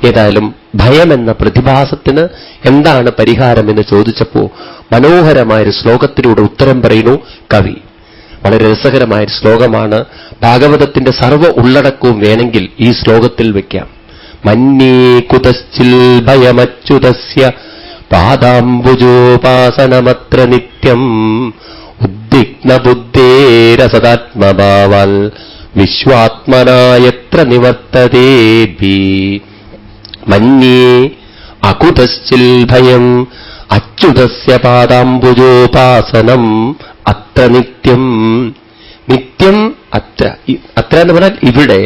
ഏതായാലും ഭയമെന്ന പ്രതിഭാസത്തിന് എന്താണ് പരിഹാരമെന്ന് ചോദിച്ചപ്പോ മനോഹരമായൊരു ശ്ലോകത്തിലൂടെ ഉത്തരം പറയുന്നു കവി. വളരെ രസകരമായൊരു ശ്ലോകമാണ്. ഭാഗവതത്തിന്റെ സർവ്വ ഉള്ളടക്കവും വേണമെങ്കിൽ ഈ ശ്ലോകത്തിൽ വയ്ക്കാം. മന്യേ കുതശ്ചിൽ ഭയമച്യുതസ്യ പാദാംബുജോപാസനമത്ര നിത്യം ഉദ്വിഗ്നബുദ്ധേരസദാത്മഭാവാൽ വിശ്വാത്മനായത്ര നിവർത്തതേഭി. മന്യേ അകുതശ്ചിൽ ഭയം അച്യുതസ്യ പാദാംബുജോപാസനം അത്ര നിത്യം. നിത്യം അത്ര, അത്ര എന്ന് പറഞ്ഞാൽ ഇവിടെ,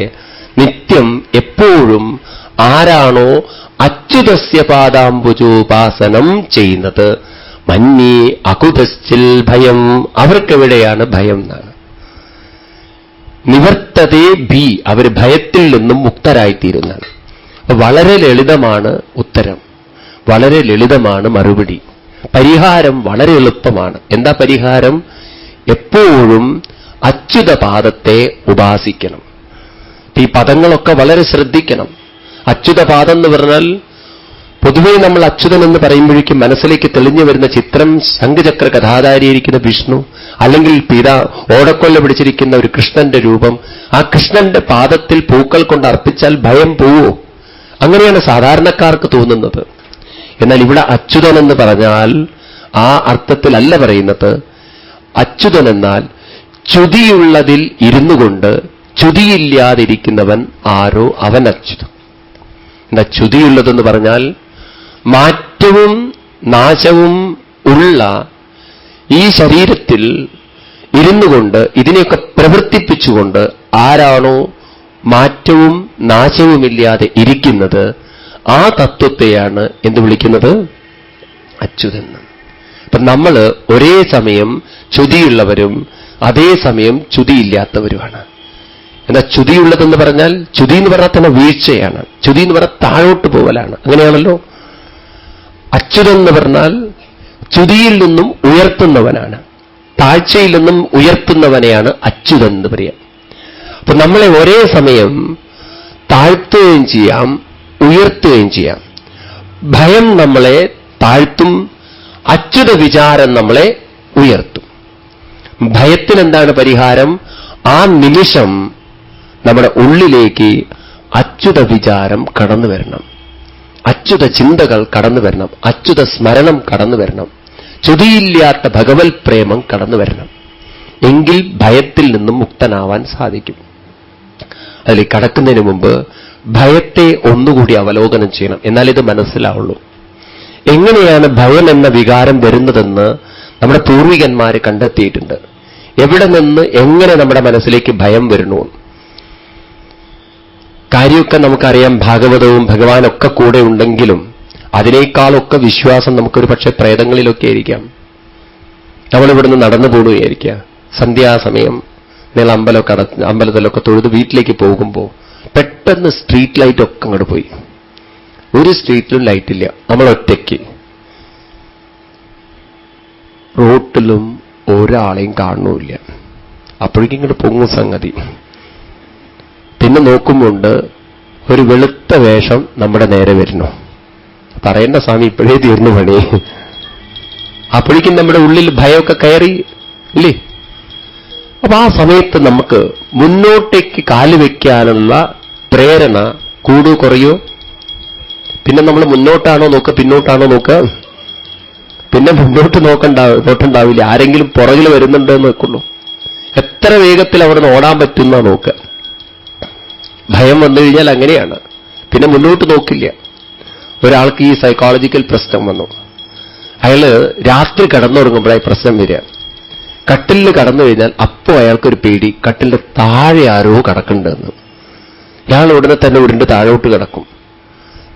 നിത്യം എപ്പോഴും ആരാണോ അച്യുതസ്യ പാദാംബുജോപാസനം ചെയ്യുന്നത്, മന്യേ അകുതശ്ചിൽ ഭയം, അവർക്കെവിടെയാണ് ഭയം എന്നാണ്. നിവർത്തതേ ഭീ, അവർ ഭയത്തിൽ നിന്നും മുക്തരായിത്തീരുന്നതാണ്. വളരെ ലളിതമാണ് ഉത്തരം, വളരെ ലളിതമാണ് മറുപടി. പരിഹാരം വളരെ എളുപ്പമാണ്. എന്താ പരിഹാരം? എപ്പോഴും അച്യുതപാദത്തെ ഉപാസിക്കണം. ഈ പദങ്ങളൊക്കെ വളരെ ശ്രദ്ധിക്കണം. അച്യുതപാദം എന്ന് പറഞ്ഞാൽ പൊതുവേ നമ്മൾ അച്യുതൻ എന്ന് പറയുമ്പോഴേക്കും മനസ്സിലേക്ക് തെളിഞ്ഞു വരുന്ന ചിത്രം ശംഖചക്ര കഥാധാരിയിരിക്കുന്ന വിഷ്ണു, അല്ലെങ്കിൽ ഓടക്കൊല്ല പിടിച്ചിരിക്കുന്ന ഒരു കൃഷ്ണന്റെ രൂപം. ആ കൃഷ്ണന്റെ പാദത്തിൽ പൂക്കൾ കൊണ്ട് അർപ്പിച്ചാൽ ഭയം പോവോ? അങ്ങനെയാണ് സാധാരണക്കാർക്ക് തോന്നുന്നത്. എന്നാൽ ഇവിടെ അച്യുതൻ എന്ന് പറഞ്ഞാൽ ആ അർത്ഥത്തിലല്ല പറയുന്നത്. അച്യുതൻ എന്നാൽ ച്യുതിയുള്ളതിൽ ഇരുന്നു കൊണ്ട് ച്യുതിയില്ലാതിരിക്കുന്നവൻ ആരോ അവൻ അച്യുതൻ. എന്താ ച്യുതിയുള്ളതെന്ന് പറഞ്ഞാൽ മാറ്റവും നാശവും ഉള്ള ഈ ശരീരത്തിൽ ഇരുന്നുകൊണ്ട് ഇതിനെയൊക്കെ പ്രവർത്തിപ്പിച്ചുകൊണ്ട് ആരാണോ മാറ്റവും നാശവുമില്ലാതെ ഇരിക്കുന്നത്, ആ തത്വത്തെയാണ് എന്ത് വിളിക്കുന്നത്? അച്യുതൻ. അപ്പൊ നമ്മൾ ഒരേ സമയം ച്യുതിയുള്ളവരും അതേസമയം ച്യുതിയില്ലാത്തവരുമാണ്. എന്നാൽ ച്യുതിയുള്ളതെന്ന് പറഞ്ഞാൽ, ച്യുതി എന്ന് പറഞ്ഞാൽ തന്നെ വീഴ്ചയാണ്. ച്യുതി എന്ന് പറഞ്ഞാൽ താഴോട്ട് പോകലാണ്. അങ്ങനെയാണല്ലോ. അച്യുതൻ എന്ന് പറഞ്ഞാൽ ച്യുതിയിൽ നിന്നും ഉയർത്തുന്നവനാണ്, താഴ്ചയിൽ നിന്നും ഉയർത്തുന്നവനെയാണ് അച്യുതൻ എന്ന് പറയാം. അപ്പൊ നമ്മളെ ഒരേ സമയം താഴ്ത്തുകയും ചെയ്യാം, ഉയർത്തുകയും ചെയ്യാം. ഭയം നമ്മളെ താഴ്ത്തും, അച്യുത വിചാരം നമ്മളെ ഉയർത്തും. ഭയത്തിനെന്താണ് പരിഹാരം? ആ നിമിഷം നമ്മുടെ ഉള്ളിലേക്ക് അച്യുത വിചാരം കടന്നു വരണം, അച്യുത ചിന്തകൾ കടന്നു വരണം, അച്യുത സ്മരണം കടന്നു വരണം, ച്യുതിയില്ലാത്ത ഭഗവത് പ്രേമം കടന്നു വരണം. എങ്കിൽ ഭയത്തിൽ നിന്നും മുക്തനാവാൻ സാധിക്കും. അതിൽ കടക്കുന്നതിന് മുമ്പ് ഭയത്തെ ഒന്നുകൂടി അവലോകനം ചെയ്യണം, എന്നാലിത് മനസ്സിലാവുള്ളൂ. എങ്ങനെയാണ് ഭയം എന്ന വികാരം വരുന്നതെന്ന് നമ്മുടെ പൂർവികന്മാർ കണ്ടെത്തിയിട്ടുണ്ട്. എവിടെ നിന്ന് എങ്ങനെ നമ്മുടെ മനസ്സിലേക്ക് ഭയം വരുന്നു? കാര്യമൊക്കെ നമുക്കറിയാം. ഭാഗവതവും ഭഗവാനൊക്കെ കൂടെ ഉണ്ടെങ്കിലും അതിനേക്കാളൊക്കെ വിശ്വാസം നമുക്കൊരു പക്ഷേ പ്രേതങ്ങളിലൊക്കെ ആയിരിക്കാം. നമ്മളിവിടുന്ന് നടന്നു പോവുകയായിരിക്കുക. സന്ധ്യാസമയം നിങ്ങൾ അമ്പലത്തിലൊക്കെ തൊഴുത് വീട്ടിലേക്ക് പോകുമ്പോൾ പെട്ടെന്ന് സ്ട്രീറ്റ് ലൈറ്റൊക്കെ അങ്ങോട്ട് പോയി. ഒരു സ്ട്രീറ്റിലും ലൈറ്റില്ല, നമ്മൾ ഒറ്റയ്ക്ക്. റോട്ടിലും ഒരാളെയും കാണുന്നില്ല. അപ്പോഴേക്കും ഇങ്ങോട്ട് പൊങ്ങും സംഗതി. പിന്നെ നോക്കുമ്പോണ്ട് ഒരു വെളുത്ത വേഷം നമ്മുടെ നേരെ വരുന്നു. പറയേണ്ട സ്വാമി, ഇപ്പോഴേ തീർന്നു പണി. അപ്പോഴേക്കും നമ്മുടെ ഉള്ളിൽ ഭയമൊക്കെ കയറി ഇല്ലേ? അപ്പൊ ആ സമയത്ത് നമുക്ക് മുന്നോട്ടേക്ക് കാലുവെക്കാനുള്ള പ്രേരണ കൂടു കുറയോ? പിന്നെ നമ്മൾ മുന്നോട്ടാണോ നോക്കുക, പിന്നോട്ടാണോ നോക്കുക? പിന്നെ മുന്നോട്ട് നോട്ടുണ്ടാവില്ല. ആരെങ്കിലും പുറകിൽ വരുന്നുണ്ടോ എന്ന് നോക്കുള്ളൂ. എത്ര വേഗത്തിൽ അവിടെ നിന്ന് ഓടാൻ പറ്റുന്ന നോക്കുക. ഭയം വന്നു കഴിഞ്ഞാൽ അങ്ങനെയാണ്. പിന്നെ മുന്നോട്ട് നോക്കില്ല. ഒരാൾക്ക് ഈ സൈക്കോളജിക്കൽ പ്രശ്നം വന്നു. അയാള് രാത്രി കിടന്നുറങ്ങുമ്പോഴായി പ്രശ്നം വരിക. കട്ടിലിൽ കടന്നു കഴിഞ്ഞാൽ അപ്പോൾ അയാൾക്കൊരു പേടി, കട്ടിലിന്റെ താഴെ ആരോ കിടക്കുന്നുണ്ടെന്ന്. ഇയാൾ ഉടനെ തന്നെ ഉരുണ്ട് താഴോട്ട് കിടക്കും.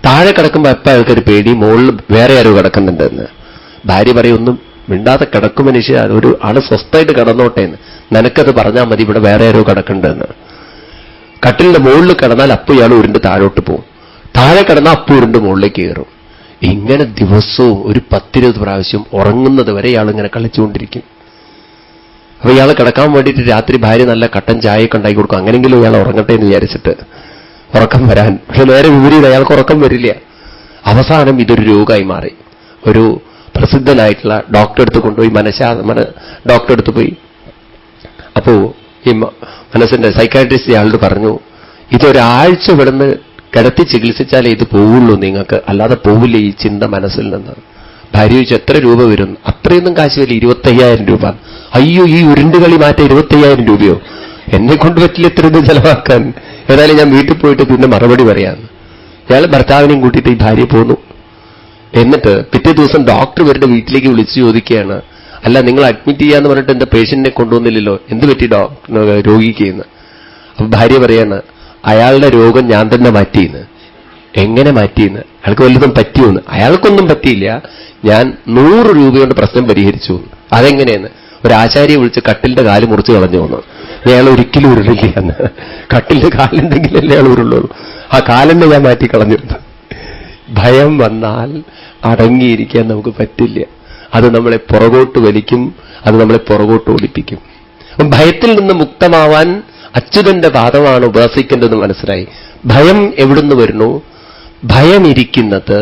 താഴെ കിടക്കുമ്പോൾ എപ്പോൾ അയാൾക്കൊരു പേടി, മുകളിൽ വേറെ ആരോ കിടക്കുന്നുണ്ടെന്ന്. ഭാര്യ പറയും, ഒന്നും മിണ്ടാതെ കിടക്കും മനുഷ്യ, ഒരു ആള് സ്വസ്ഥമായിട്ട് കിടന്നോട്ടെ എന്ന്. നിനക്കത് പറഞ്ഞാൽ മതി, ഇവിടെ വേറെ ആരോ കിടക്കുന്നുണ്ടെന്ന്. കട്ടിലിന്റെ മുകളിൽ കിടന്നാൽ അപ്പോൾ ഇയാൾ ഉരുണ്ട് താഴോട്ട് പോകും. താഴെ കിടന്നാൽ അപ്പോൾ ഉരുണ്ട് മുകളിലേക്ക് കയറും. ഇങ്ങനെ ദിവസവും ഒരു 10-20 പ്രാവശ്യം ഉറങ്ങുന്നത് വരെ ഇയാൾ ഇങ്ങനെ കളിച്ചുകൊണ്ടിരിക്കും. അപ്പൊ ഇയാൾ കിടക്കാൻ വേണ്ടിയിട്ട് രാത്രി ഭാര്യ നല്ല കട്ടൻ ചായയൊക്കെ ഉണ്ടാക്കി കൊടുക്കും. അങ്ങനെയെങ്കിലും ഇയാൾ ഉറങ്ങട്ടെ എന്ന് വിചാരിച്ചിട്ട് ഉറക്കം വരാൻ. പക്ഷെ നേരെ വിപരീതം, അയാൾക്ക് ഉറക്കം വരില്ല. അവസാനം ഇതൊരു രോഗമായി മാറി. ഒരു പ്രസിദ്ധനായിട്ടുള്ള ഡോക്ടറെ അടുത്ത് കൊണ്ടുപോയി, ഡോക്ടറെ അടുത്ത് പോയി. അപ്പോ ഈ മനസ്സിന്റെ സൈക്കാട്രിസ്റ്റ് അയാളോട് പറഞ്ഞു, ഇതൊരാഴ്ച ഇവിടുന്ന് കിടത്തി ചികിത്സിച്ചാലേ ഇത് പോവുള്ളൂ നിങ്ങൾക്ക്, അല്ലാതെ പോവില്ല ഈ ചിന്ത മനസ്സിൽ നിന്ന്. ഭാര്യ ചോദിച്ചു, എത്ര രൂപ വരും? അത്രയൊന്നും കാശ് വരില്ല, 25,000 രൂപ. അയ്യോ, ഈ ഉരുണ്ടുകളി മാറ്റാൻ 25,000 രൂപയോ? എന്നെ കൊണ്ട് പറ്റില്ല ഇത്രയൊന്നും ചെലവാക്കാൻ. ഏതായാലും ഞാൻ വീട്ടിൽ പോയിട്ട് പിന്നെ മറുപടി പറയാന്ന്. ഇയാൾ ഭർത്താവിനെയും കൂട്ടിയിട്ട് ഈ ഭാര്യ പോന്നു. എന്നിട്ട് പിറ്റേ ദിവസം ഡോക്ടർ ഇവരുടെ വീട്ടിലേക്ക് വിളിച്ചു ചോദിക്കുകയാണ്, അല്ല നിങ്ങൾ അഡ്മിറ്റ് ചെയ്യാന്ന് പറഞ്ഞിട്ട് എന്റെ പേഷ്യന്റിനെ കൊണ്ടുവന്നില്ലല്ലോ, എന്ത് പറ്റി രോഗിക്ക്? അപ്പൊ ഭാര്യ പറയാണ്, അയാളുടെ രോഗം ഞാൻ തന്നെ മാറ്റിയെന്ന്. എങ്ങനെ മാറ്റിയെന്ന്? അയാൾക്ക് വല്ലതും പറ്റിയോന്ന്? അയാൾക്കൊന്നും പറ്റിയില്ല, ഞാൻ 100 രൂപ കൊണ്ട് പ്രശ്നം പരിഹരിച്ചു. അതെങ്ങനെയെന്ന്? ഒരു ആചാര്യെ വിളിച്ച് കട്ടിലിന്റെ കാല് മുറിച്ച് കളഞ്ഞു വന്നു. അയാൾ ഒരിക്കലും ഉരുളില്ല എന്ന്. കട്ടിലിന്റെ കാലുണ്ടെങ്കിലല്ലേ അയാൾ ഉരുളുള്ളൂ. ആ കാലെന്നെ ഞാൻ മാറ്റിക്കളഞ്ഞു. ഭയം വന്നാൽ അടങ്ങിയിരിക്കാൻ നമുക്ക് പറ്റില്ല. അത് നമ്മളെ പുറകോട്ട് വലിക്കും, അത് നമ്മളെ പുറകോട്ട് ഓടിപ്പിക്കും. ഭയത്തിൽ നിന്ന് മുക്തമാവാൻ അച്യുതന്റെ പാദമാണ് ഉപാസിക്കേണ്ടത് മനസ്സിലായി. ഭയം എവിടുന്ന് വരുന്നു? ഭയമിരിക്കുന്നത്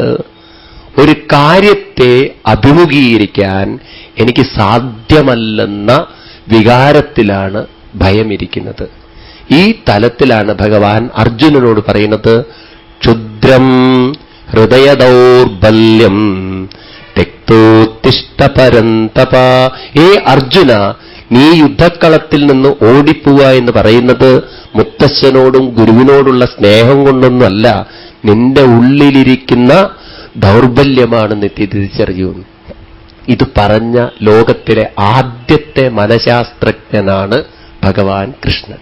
ഒരു കാര്യത്തെ അഭിമുഖീകരിക്കാൻ എനിക്ക് സാധ്യമല്ലെന്ന വികാരത്തിലാണ് ഭയമിരിക്കുന്നത്. ഈ തലത്തിലാണ് ഭഗവാൻ അർജുനനോട് പറയുന്നത്, ക്ഷുദ്രം ഹൃദയദൗർബല്യം തെക്തോത്തിഷ്ഠ പരന്തപ. ഏ അർജുന, നീ യുദ്ധക്കളത്തിൽ നിന്ന് ഓടിപ്പോവുക എന്ന് പറയുന്നത് മുത്തശ്ശനോടും ഗുരുവിനോടുള്ള സ്നേഹം കൊണ്ടൊന്നുമല്ല, നിന്റെ ഉള്ളിലിരിക്കുന്ന ദൗർബല്യമാണെന്ന് തിരിച്ചറിയൂ. ഇത് പറഞ്ഞ ലോകത്തിലെ ആദ്യത്തെ മനഃശാസ്ത്രജ്ഞനാണ് ഭഗവാൻ കൃഷ്ണൻ.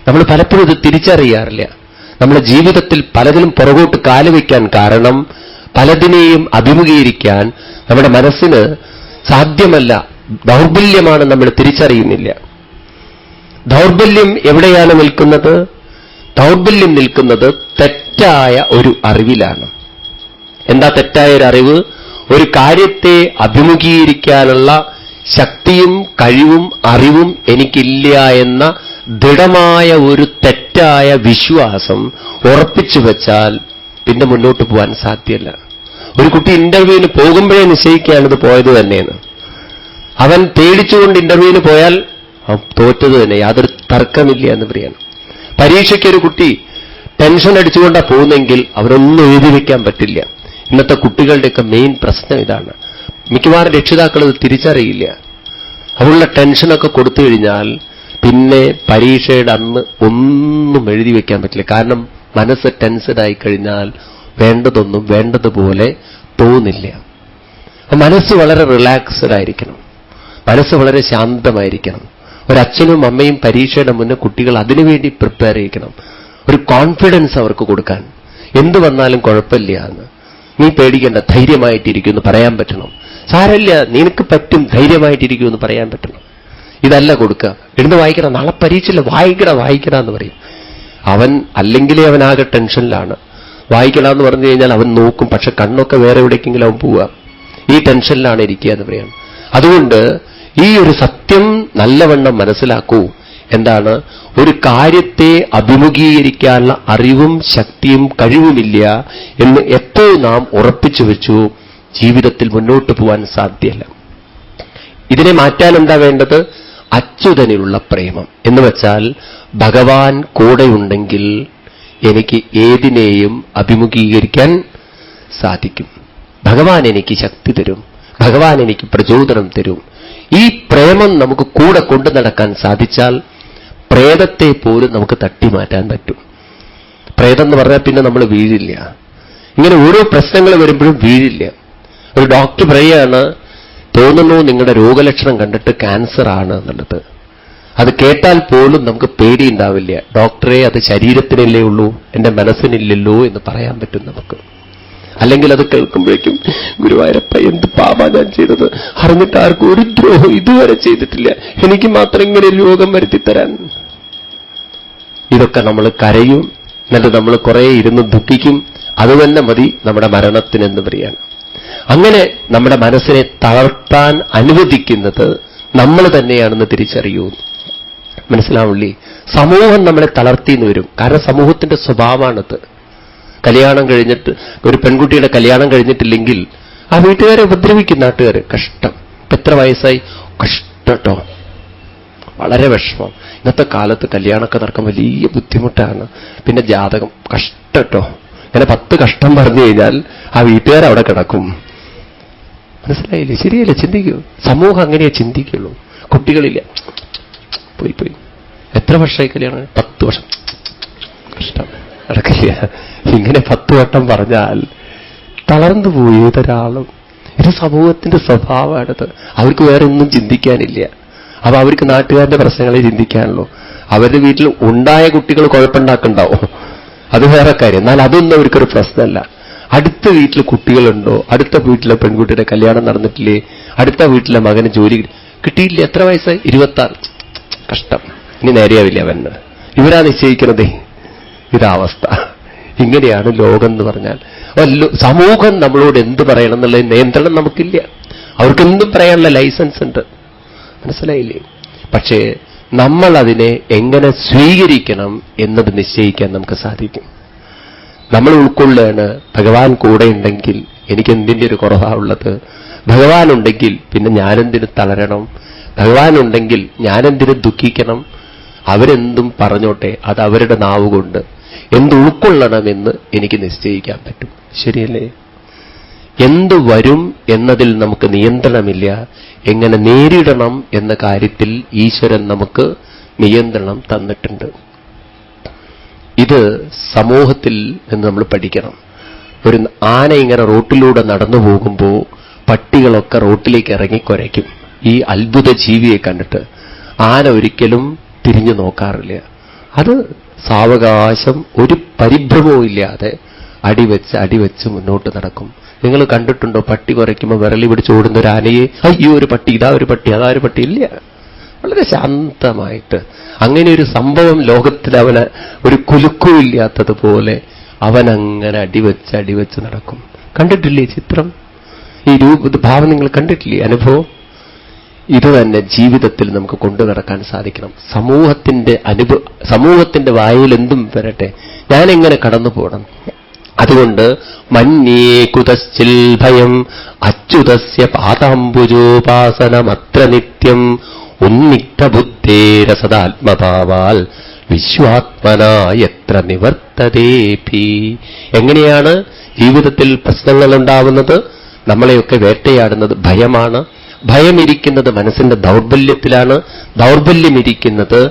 നമ്മൾ പലപ്പോഴും ഇത് തിരിച്ചറിയാറില്ല. നമ്മുടെ ജീവിതത്തിൽ പലതിലും പുറകോട്ട് കാലുവയ്ക്കാൻ കാരണം പലതിനെയും അഭിമുഖീകരിക്കാൻ നമ്മുടെ മനസ്സിന് സാധ്യമല്ല, ദൗർബല്യമാണ് നമ്മൾ തിരിച്ചറിയുന്നില്ല. ദൗർബല്യം എവിടെയാണ് നിൽക്കുന്നത്? ദൗർബല്യം നിൽക്കുന്നത് തെറ്റായ ഒരു അറിവിലാണ്. എന്താ തെറ്റായ ഒരു അറിവ്? ഒരു കാര്യത്തെ അഭിമുഖീകരിക്കാനുള്ള ശക്തിയും കഴിവും അറിവും എനിക്കില്ല എന്ന ദൃഢമായ ഒരു തെറ്റായ വിശ്വാസം ഉറപ്പിച്ചു വെച്ചാൽ പിന്നെ മുന്നോട്ട് പോകാൻ സാധ്യമല്ല. ഒരു കുട്ടി ഇന്റർവ്യൂവിന് പോകുമ്പോഴേ നിശ്ചയിക്കുകയാണിത് പോയത് തന്നെയെന്ന്. അവൻ പേടിച്ചുകൊണ്ട് ഇന്റർവ്യൂവിന് പോയാൽ തോറ്റത് തന്നെ, യാതൊരു തർക്കമില്ല എന്ന് പറയാണ്. പരീക്ഷയ്ക്കൊരു കുട്ടി ടെൻഷൻ അടിച്ചുകൊണ്ടാണ് പോകുന്നെങ്കിൽ അവരൊന്നും എഴുതി വയ്ക്കാൻ പറ്റില്ല. ഇന്നത്തെ കുട്ടികളുടെയൊക്കെ മെയിൻ പ്രശ്നം ഇതാണ്. മിക്കവാറും രക്ഷിതാക്കൾ ഇത് തിരിച്ചറിയില്ല. അവരുടെ ടെൻഷനൊക്കെ കൊടുത്തു കഴിഞ്ഞാൽ പിന്നെ പരീക്ഷയുടെ അന്ന് ഒന്നും എഴുതി വയ്ക്കാൻ പറ്റില്ല. കാരണം മനസ്സ് ടെൻഷനായി കഴിഞ്ഞാൽ വേണ്ടതൊന്നും വേണ്ടതുപോലെ തോന്നില്ല. മനസ്സ് വളരെ റിലാക്സ്ഡ് ആയിരിക്കണം, മനസ്സ് വളരെ ശാന്തമായിരിക്കണം. ഒരച്ഛനും അമ്മയും പരീക്ഷയുടെ മുന്നേ കുട്ടികൾ അതിനുവേണ്ടി പ്രിപ്പയർ ചെയ്യിക്കണം. ഒരു കോൺഫിഡൻസ് അവർക്ക് കൊടുക്കാൻ, എന്തു വന്നാലും കുഴപ്പമില്ല എന്ന്, നീ പേടിക്കേണ്ട, ധൈര്യമായിട്ടിരിക്കുമെന്ന് പറയാൻ പറ്റണം. സാരമില്ല, നിനക്ക് പറ്റും, ധൈര്യമായിട്ടിരിക്കുമെന്ന് പറയാൻ പറ്റണം. ഇതല്ല കൊടുക്കുക. എഴുന്ന് വായിക്കണം, നാളെ പരീക്ഷയില്ല, വായിക്കട എന്ന് പറയും. അവൻ അല്ലെങ്കിലേ അവനാകെ ടെൻഷനിലാണ്. വായിക്കണമെന്ന് പറഞ്ഞു കഴിഞ്ഞാൽ അവൻ നോക്കും, പക്ഷെ കണ്ണൊക്കെ വേറെ എവിടേക്കെങ്കിലും അവൻ പോവുക. ഈ ടെൻഷനിലാണ് ഇരിക്കുക എന്ന് പറയാം. അതുകൊണ്ട് ഈ ഒരു സത്യം നല്ലവണ്ണം മനസ്സിലാക്കൂ. എന്താണ്? ഒരു കാര്യത്തെ അഭിമുഖീകരിക്കാനുള്ള അറിവും ശക്തിയും കഴിവുമില്ല എന്ന് എപ്പോൾ നാം ഉറപ്പിച്ചു വെച്ചു, ജീവിതത്തിൽ മുന്നോട്ട് പോകാൻ സാധ്യമല്ല. ഇതിനെ മാറ്റാൻ എന്താ വേണ്ടത്? അച്യുതനിലുള്ള പ്രേമം എന്ന് വെച്ചാൽ ഭഗവാൻ കൂടെയുണ്ടെങ്കിൽ എനിക്ക് ഏതിനെയും അഭിമുഖീകരിക്കാൻ സാധിക്കും. ഭഗവാൻ എനിക്ക് ശക്തി തരും, ഭഗവാൻ എനിക്ക് പ്രചോദനം തരും. ഈ പ്രേമം നമുക്ക് കൂടെ കൊണ്ടു നടക്കാൻ സാധിച്ചാൽ പ്രേതത്തെ പോലും നമുക്ക് തട്ടിമാറ്റാൻ പറ്റും. പ്രേതം എന്ന് പറഞ്ഞാൽ പിന്നെ നമ്മൾ വീഴില്ല. ഇങ്ങനെ ഓരോ പ്രശ്നങ്ങൾ വരുമ്പോഴും വീഴില്ല. ഒരു ഡോക്ടർ പറയുകയാണ്, തോന്നുന്നു നിങ്ങളുടെ രോഗലക്ഷണം കണ്ടിട്ട് ക്യാൻസർ ആണ് എന്നുള്ളത്. അത് കേട്ടാൽ പോലും നമുക്ക് പേടിയുണ്ടാവില്ല. ഡോക്ടറെ, അത് ശരീരത്തിനല്ലേ ഉള്ളൂ, എന്റെ മനസ്സിനില്ലല്ലോ എന്ന് പറയാൻ പറ്റും നമുക്ക്. അല്ലെങ്കിൽ അത് കേൾക്കുമ്പോഴേക്കും ഗുരുവായൂരപ്പ, എന്ത് പാപാ ഞാൻ ചെയ്തത്, അറിഞ്ഞിട്ട് ആർക്കും ഒരു ദ്രോഹം ഇതുവരെ ചെയ്തിട്ടില്ല, എനിക്ക് മാത്രം ഇങ്ങനെ രോഗം വരുത്തിത്തരാൻ. ഇതൊക്കെ നമ്മൾ കരയും, എന്നിട്ട് നമ്മൾ കുറെ ഇരുന്ന് ദുഃഖിക്കും. അതുതന്നെ മതി നമ്മുടെ മരണത്തിനെന്ന് പറയാണ്. അങ്ങനെ നമ്മുടെ മനസ്സിനെ തളർത്താൻ അനുവദിക്കുന്നത് നമ്മൾ തന്നെയാണെന്ന് തിരിച്ചറിയൂ. മനസ്സിലാവില്ലേ? സമൂഹം നമ്മളെ തളർത്തിന്ന് വരും. കാരണം സമൂഹത്തിന്റെ സ്വഭാവമാണത്. കല്യാണം കഴിഞ്ഞിട്ട് ഒരു പെൺകുട്ടിയുടെ കല്യാണം കഴിഞ്ഞിട്ടില്ലെങ്കിൽ ആ വീട്ടുകാരെ ഉപദ്രവിക്കും നാട്ടുകാർ. കഷ്ടം. ഇപ്പൊ എത്ര വയസ്സായി? കഷ്ടട്ടോ, വളരെ വിഷമം. ഇന്നത്തെ കാലത്ത് കല്യാണമൊക്കെ നടക്കാൻ വലിയ ബുദ്ധിമുട്ടാണ്. പിന്നെ ജാതകം കഷ്ടട്ടോ. ഇങ്ങനെ 10 കഷ്ടം പറഞ്ഞു കഴിഞ്ഞാൽ ആ വീട്ടുകാരവിടെ കിടക്കും. മനസ്സിലായില്ലേ? ശരിയല്ലേ? ചിന്തിക്കൂ. സമൂഹം അങ്ങനെയേ ചിന്തിക്കുള്ളൂ. കുട്ടികളില്ല, പോയി പോയി. എത്ര വർഷമായി കല്യാണം? 10 വർഷം. കഷ്ടം, നടക്കില്ല. ഇങ്ങനെ 10 വട്ടം പറഞ്ഞാൽ തളർന്നു പോയി ഏതൊരാളും. ഇത് സമൂഹത്തിന്റെ സ്വഭാവമാണത്. അവർക്ക് വേറെ ഒന്നും ചിന്തിക്കാനില്ല. അപ്പൊ അവർക്ക് നാട്ടുകാരുടെ പ്രശ്നങ്ങളെ ചിന്തിക്കാനുള്ളൂ. അവരുടെ വീട്ടിൽ ഉണ്ടായ കുട്ടികൾ കുഴപ്പമുണ്ടാക്കുന്നുണ്ടാവും, അത് വേറെ കാര്യം. എന്നാൽ അതൊന്നും അവർക്കൊരു പ്രശ്നമല്ല. അടുത്ത വീട്ടിൽ കുട്ടികളുണ്ടോ? അടുത്ത വീട്ടിലെ പെൺകുട്ടിയുടെ കല്യാണം നടന്നിട്ടില്ലേ? അടുത്ത വീട്ടിലെ മകന് ജോലി കിട്ടിയില്ല. എത്ര വയസ്സായി? 26. കഷ്ടം, ഇനി നേരെയാവില്ല അവന്. ഇവരാ നിശ്ചയിക്കുന്നതേ. ഇതാവസ്ഥ. ഇങ്ങനെയാണ് ലോകം എന്ന് പറഞ്ഞാൽ. സമൂഹം നമ്മളോട് എന്ത് പറയണം എന്നുള്ള നിയന്ത്രണം നമുക്കില്ല. അവർക്കെന്തും പറയാനുള്ള ലൈസൻസ് ഉണ്ട്. മനസ്സിലായില്ലേ? പക്ഷേ നമ്മൾ അതിനെ എങ്ങനെ സ്വീകരിക്കണം എന്നത് നിശ്ചയിക്കാൻ നമുക്ക് സാധിക്കും. നമ്മൾ ഉൾക്കൊള്ളുകയാണ്. ഭഗവാൻ കൂടെ ഉണ്ടെങ്കിൽ എനിക്ക് എന്തിൻ്റെ ഒരു കുറവാണുള്ളത്? ഭഗവാൻ ഉണ്ടെങ്കിൽ പിന്നെ ഞാനെന്തിന് തളരണം? ഭഗവാൻ ഉണ്ടെങ്കിൽ ഞാനെന്തിന് ദുഃഖിക്കണം? അവരെന്തും പറഞ്ഞോട്ടെ, അത് അവരുടെ നാവുകൊണ്ട് എന്ത് ഉൾക്കൊള്ളണമെന്ന് എനിക്ക് നിശ്ചയിക്കാൻ പറ്റും. ശരിയല്ലേ? എന്തു വരും എന്നതിൽ നമുക്ക് നിയന്ത്രണമില്ല. എങ്ങനെ നേരിടണം എന്ന കാര്യത്തിൽ ഈശ്വരൻ നമുക്ക് നിയന്ത്രണം തന്നിട്ടുണ്ട്. ഇത് സമൂഹത്തിൽ നിന്ന് നമ്മൾ പഠിക്കണം. ഒരു ആന ഇങ്ങനെ റോട്ടിലൂടെ നടന്നു പോകുമ്പോൾ പട്ടികളൊക്കെ റോട്ടിലേക്ക് ഇറങ്ങി കുരയ്ക്കും ഈ അത്ഭുത ജീവിയെ കണ്ടിട്ട്. ആന ഒരിക്കലും തിരിഞ്ഞു നോക്കാറില്ല. അത് സാവകാശം ഒരു പരിഭ്രമവും ഇല്ലാതെ അടിവെച്ച് മുന്നോട്ട് നടക്കും. നിങ്ങൾ കണ്ടിട്ടുണ്ടോ പട്ടി കുരയ്ക്കുമ്പോൾ വിരളി പിടിച്ച് ഓടുന്ന ഒരു ആനയെ? അയ്യോ ഒരു പട്ടി, ഇതാ ഒരു പട്ടി, അതാ ഒരു പട്ടി. ഇല്ല, വളരെ ശാന്തമായിട്ട്. അങ്ങനെ ഒരു സംഭവം ലോകത്തിൽ അവന് ഒരു കുലുക്കുമില്ലാത്തതുപോലെ അവനങ്ങനെ അടിവെച്ച് നടക്കും. കണ്ടിട്ടില്ലേ ചിത്രം? ഈ ഭാവം നിങ്ങൾ കണ്ടിട്ടില്ലേ? അനുഭവം ഇത് തന്നെ ജീവിതത്തിൽ നമുക്ക് കൊണ്ടു നടക്കാൻ സാധിക്കണം. സമൂഹത്തിന്റെ വായിൽ എന്തും വരട്ടെ, ഞാനെങ്ങനെ കടന്നു പോകണം? അതുകൊണ്ട് മന്യേ കുതശ്ചിൽ ഭയം അച്യുതസ്യ പാദാംബുജോപാസനമത്ര നിത്യം ഉന്നിഗ്ധബുദ്ധേരസദാത്മഭാവാൽ വിശ്വാത്മനാ യത്ര നിവർത്തതേപി. എങ്ങനെയാണ് ജീവിതത്തിൽ പ്രശ്നങ്ങൾ ഉണ്ടാവുന്നത്? നമ്മളെയൊക്കെ വേട്ടയാടുന്നത് ഭയമാണ്. ഭയമിരിക്കുന്നത് മനസ്സിന്റെ ദൗർബല്യത്തിലാണ്. ദൗർബല്യമിരിക്കുന്നത്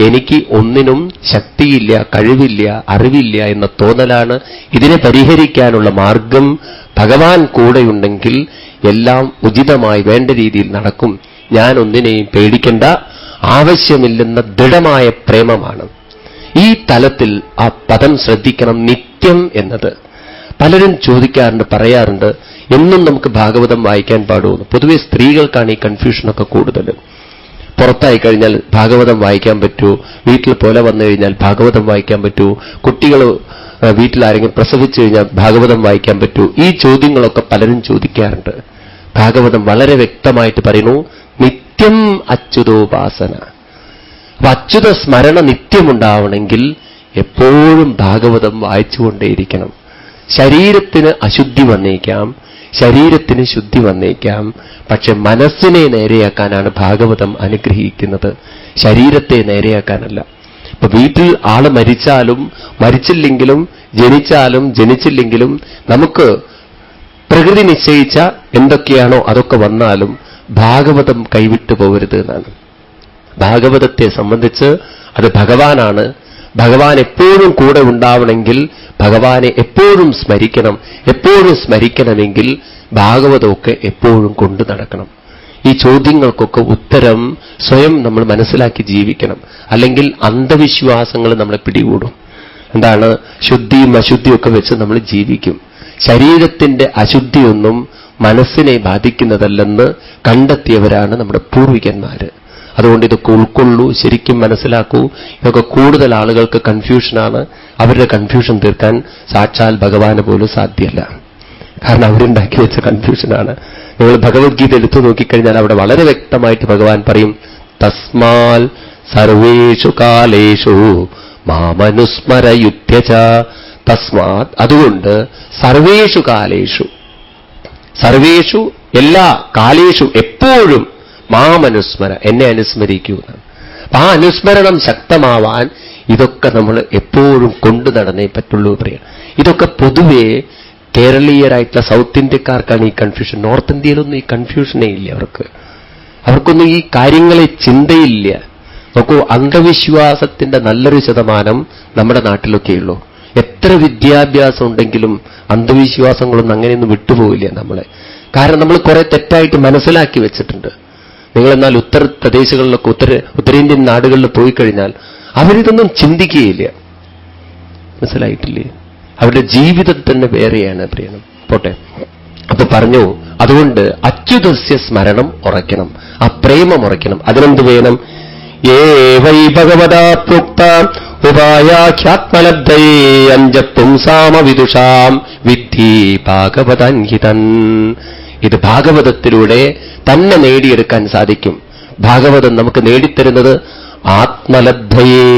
എനിക്ക് ഒന്നിനും ശക്തിയില്ല, കഴിവില്ല, അറിവില്ല എന്ന തോന്നലാണ്. ഇതിനെ പരിഹരിക്കാനുള്ള മാർഗം ഭഗവാൻ കൂടെയുണ്ടെങ്കിൽ എല്ലാം ഉചിതമായി വേണ്ട രീതിയിൽ നടക്കും. ഞാൻ ഒന്നിനെയും പേടിക്കേണ്ട ആവശ്യമില്ലെന്ന ദൃഢമായ പ്രേമമാണ്. ഈ തലത്തിൽ ആ പദം ശ്രദ്ധിക്കണം, നിത്യം എന്നത്. പലരും ചോദിക്കാറുണ്ട്, പറയാറുണ്ട്, എന്നും നമുക്ക് ഭാഗവതം വായിക്കാൻ പാടുമെന്ന്. പൊതുവെ സ്ത്രീകൾക്കാണ് ഈ കൺഫ്യൂഷനൊക്കെ കൂടുതൽ. പുറത്തായി കഴിഞ്ഞാൽ ഭാഗവതം വായിക്കാൻ പറ്റൂ, വീട്ടിൽ പോലെ വന്നു കഴിഞ്ഞാൽ ഭാഗവതം വായിക്കാൻ പറ്റൂ, കുട്ടികൾ വീട്ടിൽ ആരെങ്കിലും പ്രസവിച്ചു കഴിഞ്ഞാൽ ഭാഗവതം വായിക്കാൻ പറ്റൂ. ഈ ചോദ്യങ്ങളൊക്കെ പലരും ചോദിക്കാറുണ്ട്. ഭാഗവതം വളരെ വ്യക്തമായിട്ട് പറയുന്നു, നിത്യം അച്യുതോപാസന. അപ്പൊ അച്യുത സ്മരണ നിത്യമുണ്ടാവണമെങ്കിൽ എപ്പോഴും ഭാഗവതം വായിച്ചുകൊണ്ടേയിരിക്കണം. ശരീരത്തിന് അശുദ്ധി വന്നേക്കാം, ശരീരത്തിന് ശുദ്ധി വന്നേക്കാം, പക്ഷെ മനസ്സിനെ നേരെയാക്കാനാണ് ഭാഗവതം അനുഗ്രഹിക്കുന്നത്, ശരീരത്തെ നേരെയാക്കാനല്ല. ഇപ്പൊ വീട്ടിൽ ആള് മരിച്ചാലും മരിച്ചില്ലെങ്കിലും ജനിച്ചാലും ജനിച്ചില്ലെങ്കിലും നമുക്ക് പ്രകൃതി നിശ്ചയിച്ച എന്തൊക്കെയാണോ അതൊക്കെ വന്നാലും ഭാഗവതം കൈവിട്ടു പോകരുത് എന്നാണ്. ഭാഗവതത്തെ സംബന്ധിച്ച് അത് ഭഗവാനാണ്. ഭഗവാൻ എപ്പോഴും കൂടെ ഉണ്ടാവണമെങ്കിൽ ഭഗവാനെ എപ്പോഴും സ്മരിക്കണം. എപ്പോഴും സ്മരിക്കണമെങ്കിൽ ഭാഗവതമൊക്കെ എപ്പോഴും കൊണ്ടു നടക്കണം. ഈ ചോദ്യങ്ങൾക്കൊക്കെ ഉത്തരം സ്വയം നമ്മൾ മനസ്സിലാക്കി ജീവിക്കണം. അല്ലെങ്കിൽ അന്ധവിശ്വാസങ്ങൾ നമ്മളെ പിടികൂടും. എന്താണ്? ശുദ്ധിയും അശുദ്ധിയും ഒക്കെ വെച്ച് നമ്മൾ ജീവിക്കും. ശരീരത്തിന്റെ അശുദ്ധിയൊന്നും മനസ്സിനെ ബാധിക്കുന്നതല്ലെന്ന് കണ്ടെത്തിയവരാണ് നമ്മുടെ പൂർവികന്മാര്. അതുകൊണ്ട് ഇതൊക്കെ ഉൾക്കൊള്ളൂ, ശരിക്കും മനസ്സിലാക്കൂ. ഇതൊക്കെ കൂടുതൽ ആളുകൾക്ക് കൺഫ്യൂഷനാണ്. അവരുടെ കൺഫ്യൂഷൻ തീർക്കാൻ സാക്ഷാൽ ഭഗവാന് പോലും സാധ്യമല്ല. കാരണം അവരുണ്ടാക്കി വെച്ച കൺഫ്യൂഷനാണ്. നിങ്ങൾ ഭഗവത്ഗീത എടുത്തു നോക്കിക്കഴിഞ്ഞാൽ അവിടെ വളരെ വ്യക്തമായിട്ട് ഭഗവാൻ പറയും, തസ്മാൽ സർവേഷു കാലേഷു മാമനുസ്മരയുധ്യച. തസ്മാത്, അതുകൊണ്ട് സർവേഷു കാലേഷു, സർവേഷു എല്ലാ കാലേഷു എപ്പോഴും മാമനുസ്മര, എന്നെ അനുസ്മരിക്കൂ. അപ്പൊ ആ അനുസ്മരണം ശക്തമാവാൻ ഇതൊക്കെ നമ്മൾ എപ്പോഴും കൊണ്ടു നടന്നേ പറ്റുള്ളൂ പറയാം. ഇതൊക്കെ പൊതുവേ കേരളീയരായിട്ടുള്ള സൗത്ത് ഇന്ത്യക്കാർക്കാണ് ഈ കൺഫ്യൂഷൻ. നോർത്ത് ഇന്ത്യയിലൊന്നും ഈ കൺഫ്യൂഷനേ ഇല്ല. അവർക്കൊന്നും ഈ കാര്യങ്ങളെ ചിന്തയില്ല. നോക്കൂ, അന്ധവിശ്വാസത്തിന്റെ നല്ലൊരു ശതമാനം നമ്മുടെ നാട്ടിലൊക്കെയുള്ളൂ. എത്ര വിദ്യാഭ്യാസം ഉണ്ടെങ്കിലും അന്ധവിശ്വാസങ്ങളൊന്നും അങ്ങനെയൊന്നും വിട്ടുപോകില്ല നമ്മളെ. കാരണം നമ്മൾ കുറെ തെറ്റായിട്ട് മനസ്സിലാക്കി വെച്ചിട്ടുണ്ട്. നിങ്ങളെന്നാൽ ഉത്തർപ്രദേശുകളിലൊക്കെ ഉത്തരേന്ത്യൻ നാടുകളിൽ പോയി കഴിഞ്ഞാൽ അവരിതൊന്നും ചിന്തിക്കുകയില്ല. മനസ്സിലായിട്ടില്ലേ? അവരുടെ ജീവിതം തന്നെ വേറെയാണ് പ്രിയണം. പോട്ടെ, അപ്പൊ പറഞ്ഞു, അതുകൊണ്ട് അച്യുതസ്യ സ്മരണം ഉറയ്ക്കണം, ആ പ്രേമം ഉറയ്ക്കണം. അതിനെന്ത് വേണം? ഏവൈ ഭഗവതാ പ്രോക്ത ഉപായാഖ്യാത്മലബ്ധയേ അഞ്ജത്തും സാമവിദുഷാം വിദ്ധി ഭാഗവതൻഹിതൻ. ഇത് ഭാഗവതത്തിലൂടെ തന്നെ നേടിയെടുക്കാൻ സാധിക്കും. ഭാഗവതം നമുക്ക് നേടിത്തരുന്നത് ആത്മലബ്ധയെ,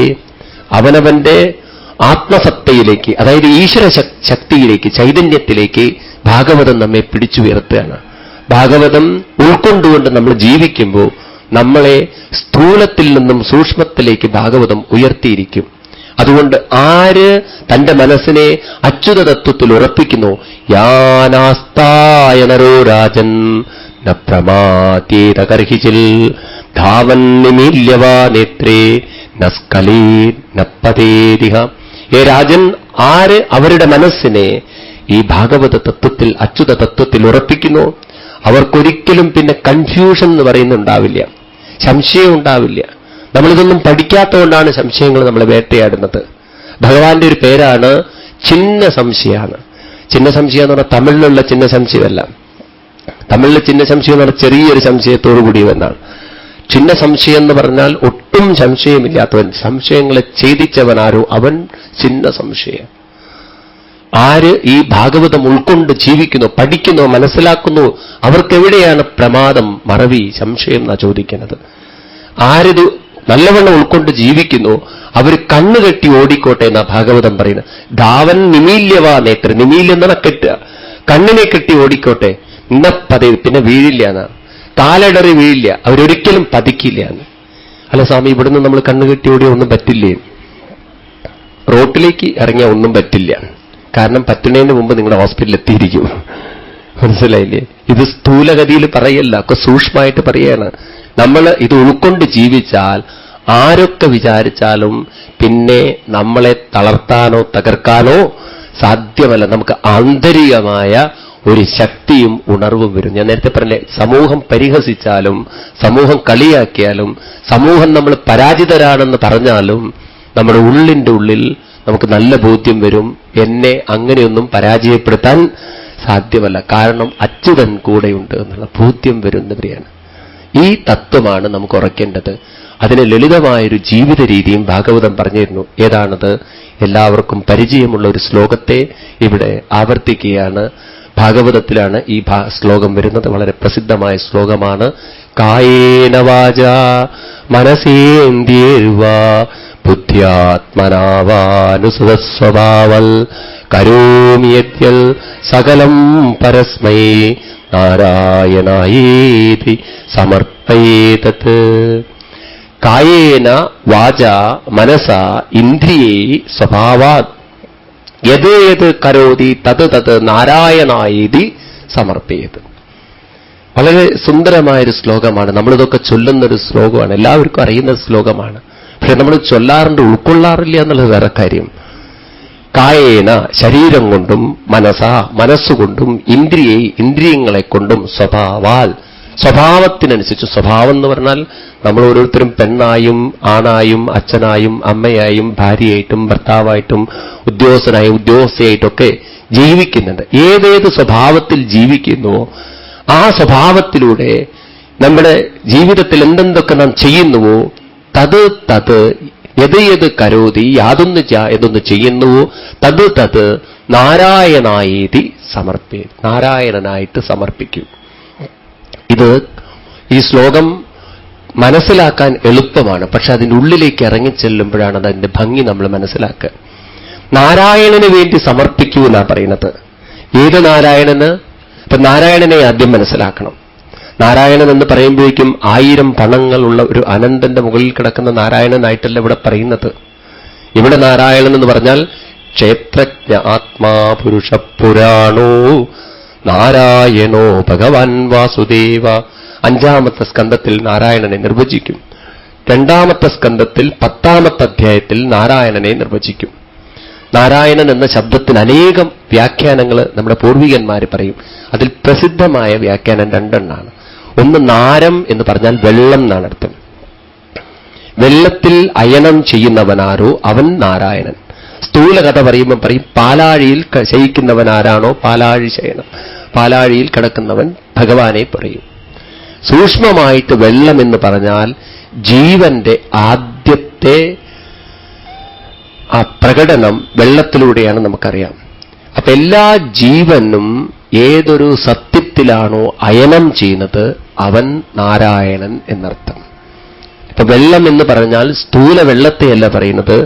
അവനവന്റെ ആത്മസത്തയിലേക്ക്, അതായത് ഈശ്വര ശക്തിയിലേക്ക്, ചൈതന്യത്തിലേക്ക് ഭാഗവതം നമ്മെ പിടിച്ചുയർത്തുകയാണ്. ഭാഗവതം ഉൾക്കൊണ്ടുകൊണ്ട് നമ്മൾ ജീവിക്കുമ്പോൾ നമ്മളെ സ്ഥൂലത്തിൽ നിന്നും സൂക്ഷ്മത്തിലേക്ക് ഭാഗവതം ഉയർത്തിയിരിക്കും. അതുകൊണ്ട് ആര് തന്റെ മനസ്സിനെ അച്യുത തത്വത്തിൽ ഉറപ്പിക്കുന്നു, യാനാസ്തായ നരോ രാജൻ ന പ്രമാതീതകർഹിച്ചിൽ ധാവൻ നിമീല്യവാ നേത്രേ നസ്കലേ നപ്പതേതിഹ. ഏ രാജൻ, ആര് അവരുടെ മനസ്സിനെ ഈ ഭാഗവത തത്വത്തിൽ, അച്യുത തത്വത്തിൽ ഉറപ്പിക്കുന്നു, അവർക്കൊരിക്കലും പിന്നെ കൺഫ്യൂഷൻ എന്ന് പറയുന്നുണ്ടാവില്ല, സംശയം ഉണ്ടാവില്ല. നമ്മളിതൊന്നും പഠിക്കാത്തതുകൊണ്ടാണ് സംശയങ്ങൾ നമ്മളെ വേട്ടയാടുന്നത്. ഭഗവാന്റെ ഒരു പേരാണ് ചിന്ന സംശയാണ്. ചിന്ന സംശയം എന്ന് പറഞ്ഞാൽ തമിഴിലുള്ള ചിന്ന സംശയമല്ല. തമിഴിലെ ചിന്ന സംശയം എന്ന് പറഞ്ഞാൽ ചെറിയൊരു സംശയത്തോടു കൂടിയവെന്നാണ്. ചിന്ന സംശയം എന്ന് പറഞ്ഞാൽ ഒട്ടും സംശയമില്ലാത്തവൻ, സംശയങ്ങളെ ഛേദിച്ചവനാരോ അവൻ ചിന്ന സംശയം. ആര് ഈ ഭാഗവതം ഉൾക്കൊണ്ട് ജീവിക്കുന്നു, പഠിക്കുന്നു, മനസ്സിലാക്കുന്നു, അവർക്കെവിടെയാണ് പ്രമാദം, മറവി, സംശയം എന്നാ ചോദിക്കുന്നത്. ആരിത് നല്ലവണ്ണം ഉൾക്കൊണ്ട് ജീവിക്കുന്നു അവർ കണ്ണുകെട്ടി ഓടിക്കോട്ടെ എന്നാ ഭാഗവതം പറയുന്നത്. ധാവൻ നിമീല്യവാ നേത്ര, നിമീല്യം എന്ന് പറഞ്ഞാൽ കെട്ടുക, കണ്ണിനെ കെട്ടി ഓടിക്കോട്ടെ, ഇന്നപ്പതേ, പിന്നെ വീഴില്ല എന്നാ, കാലടറി വീഴില്ല, അവരൊരിക്കലും പതിക്കില്ല എന്ന്. അല്ല സ്വാമി, ഇവിടുന്ന് നമ്മൾ കണ്ണുകെട്ടി ഓടിയ ഒന്നും പറ്റില്ലേ? റോട്ടിലേക്ക് ഇറങ്ങിയാൽ ഒന്നും പറ്റില്ല. കാരണം പറ്റുന്നതിന് മുമ്പ് നിങ്ങളുടെ ഹോസ്പിറ്റലിൽ എത്തിയിരിക്കും. മനസ്സിലായില്ലേ? ഇത് സ്ഥൂലഗതിയിൽ പറയല്ല, ഒക്കെ സൂക്ഷ്മമായിട്ട് പറയാണ്. നമ്മൾ ഇത് ഉൾക്കൊണ്ട് ജീവിച്ചാൽ ആരൊക്കെ വിചാരിച്ചാലും പിന്നെ നമ്മളെ തളർത്താനോ തകർക്കാനോ സാധ്യമല്ല. നമുക്ക് ആന്തരികമായ ഒരു ശക്തിയും ഉണർവും വരും. ഞാൻ നേരത്തെ പറഞ്ഞില്ലേ, സമൂഹം പരിഹസിച്ചാലും സമൂഹം കളിയാക്കിയാലും സമൂഹം നമ്മൾ പരാജിതരാണെന്ന് പറഞ്ഞാലും നമ്മുടെ ഉള്ളിൻ്റെ ഉള്ളിൽ നമുക്ക് നല്ല ബോധ്യം വരും, എന്നെ അങ്ങനെയൊന്നും പരാജയപ്പെടുത്താൻ സാധ്യമല്ല, കാരണം അച്യുതൻ കൂടെയുണ്ട് എന്നുള്ള ബോധ്യം വരുന്നവരെയാണ്. ഈ തത്വമാണ് നമുക്ക് ഉറക്കേണ്ടത്. അതിന് ലളിതമായൊരു ജീവിത രീതിയും ഭാഗവതം പറഞ്ഞിരുന്നു. ഏതാണത്? എല്ലാവർക്കും പരിചയമുള്ള ഒരു ശ്ലോകത്തെ ഇവിടെ ആവർത്തിക്കുകയാണ്. ഭാഗവതത്തിലാണ് ഈ ശ്ലോകം വരുന്നത്. വളരെ പ്രസിദ്ധമായ ശ്ലോകമാണ്. കായേന വാചാ മനസേന്ദ്രിയർവാ ബുദ്ധ്യാത്മനാവാനുസൃതസ്വഭാവൽ കരോമി യദ്യൽ സകലം പരസ്മൈ നാരായണായേതി സമർപ്പയേതത്. കായേന വാചാ മനസാ ഇന്ദ്രിയൈ സ്വഭാവാത് യത് യത് കരോതി തത് തത് നാരായണായേതി സമർപ്പയേത്. വളരെ സുന്ദരമായൊരു ശ്ലോകമാണ്. നമ്മളിതൊക്കെ ചൊല്ലുന്നൊരു ശ്ലോകമാണ്, എല്ലാവർക്കും അറിയുന്ന ശ്ലോകമാണ്. പക്ഷെ നമ്മൾ ചൊല്ലാറുണ്ട്, ഉൾക്കൊള്ളാറില്ല എന്നുള്ളത് വേറെ കാര്യം. കായേന ശരീരം കൊണ്ടും, മനസാ മനസ്സുകൊണ്ടും, ഇന്ദ്രിയെ ഇന്ദ്രിയങ്ങളെ കൊണ്ടും, സ്വഭാവാൽ സ്വഭാവത്തിനനുസരിച്ച്. സ്വഭാവം എന്ന് പറഞ്ഞാൽ നമ്മൾ ഓരോരുത്തരും പെണ്ണായും ആണായും അച്ഛനായും അമ്മയായും ഭാര്യയായിട്ടും ഭർത്താവായിട്ടും ഉദ്യോഗസ്ഥനായും ഉദ്യോഗസ്ഥയായിട്ടൊക്കെ ജീവിക്കുന്നുണ്ട്. ഏതേത് സ്വഭാവത്തിൽ ജീവിക്കുന്നുവോ ആ സ്വഭാവത്തിലൂടെ നമ്മുടെ ജീവിതത്തിൽ എന്തെന്തൊക്കെ നാം ചെയ്യുന്നുവോ തത് തത് യത് യത് കരോതി, യാതൊന്ന് എന്തൊന്ന് ചെയ്യുന്നുവോ തത് തത് നാരായണായേതി സമർപ്പേ, നാരായണനായിട്ട് സമർപ്പിക്കും. ഇത് ഈ ശ്ലോകം മനസ്സിലാക്കാൻ എളുപ്പമാണ്. പക്ഷെ അതിൻ്റെ ഉള്ളിലേക്ക് ഇറങ്ങിച്ചെല്ലുമ്പോഴാണ് അതിന്റെ ഭംഗി നമ്മൾ മനസ്സിലാക്കുക. നാരായണന് വേണ്ടി സമർപ്പിക്കൂ എന്നാണ് പറയുന്നത്. ഏത് നാരായണന്? ഇപ്പൊ നാരായണനെ ആദ്യം മനസ്സിലാക്കണം. നാരായണൻ എന്ന് പറയുമ്പോഴേക്കും 1000 പണങ്ങളുള്ള ഒരു അനന്തന്റെ മുകളിൽ കിടക്കുന്ന നാരായണനായിട്ടല്ല ഇവിടെ പറയുന്നത്. ഇവിടെ നാരായണൻ എന്ന് പറഞ്ഞാൽ ക്ഷേത്രജ്ഞ ആത്മാ പുരുഷ പുരാണോ നാരായണോ ഭഗവാൻ വാസുദേവ. 5ാമത്തെ സ്കന്ധത്തിൽ നാരായണനെ നിർവചിക്കും. 2ാമത്തെ സ്കന്ധത്തിൽ 10ാമത്തെ അധ്യായത്തിൽ നാരായണനെ നിർവചിക്കും. നാരായണൻ എന്ന ശബ്ദത്തിന് അനേകം വ്യാഖ്യാനങ്ങൾ നമ്മുടെ പൂർവികന്മാർ പറയും. അതിൽ പ്രസിദ്ധമായ വ്യാഖ്യാനം 2 എണ്ണമാണ്. ഒന്ന്, നാരം എന്ന് പറഞ്ഞാൽ വെള്ളം എന്നാണ് അർത്ഥം. വെള്ളത്തിൽ അയനം ചെയ്യുന്നവനാരോ അവൻ നാരായണൻ. സ്ഥൂല കഥ പറയുമ്പോൾ പറയും പാലാഴിയിൽ ശയിക്കുന്നവനാരാണോ പാലാഴി ശയനം, പാലാഴിയിൽ കിടക്കുന്നവൻ ഭഗവാനെ പറയും. സൂക്ഷ്മമായിട്ട് വെള്ളം എന്ന് പറഞ്ഞാൽ ജീവന്റെ ആദ്യത്തെ ആ പ്രകടനം വെള്ളത്തിലൂടെയാണ് നമുക്കറിയാം. അപ്പൊ എല്ലാ ജീവനും ഏതൊരു സത്യത്തിലാണോ അയനം ചെയ്യുന്നത് അവൻ നാരായണൻ എന്നർത്ഥം. ഇപ്പൊ വെള്ളം എന്ന് പറഞ്ഞാൽ സ്ഥൂല വെള്ളത്തെയല്ല പറയുന്നത്,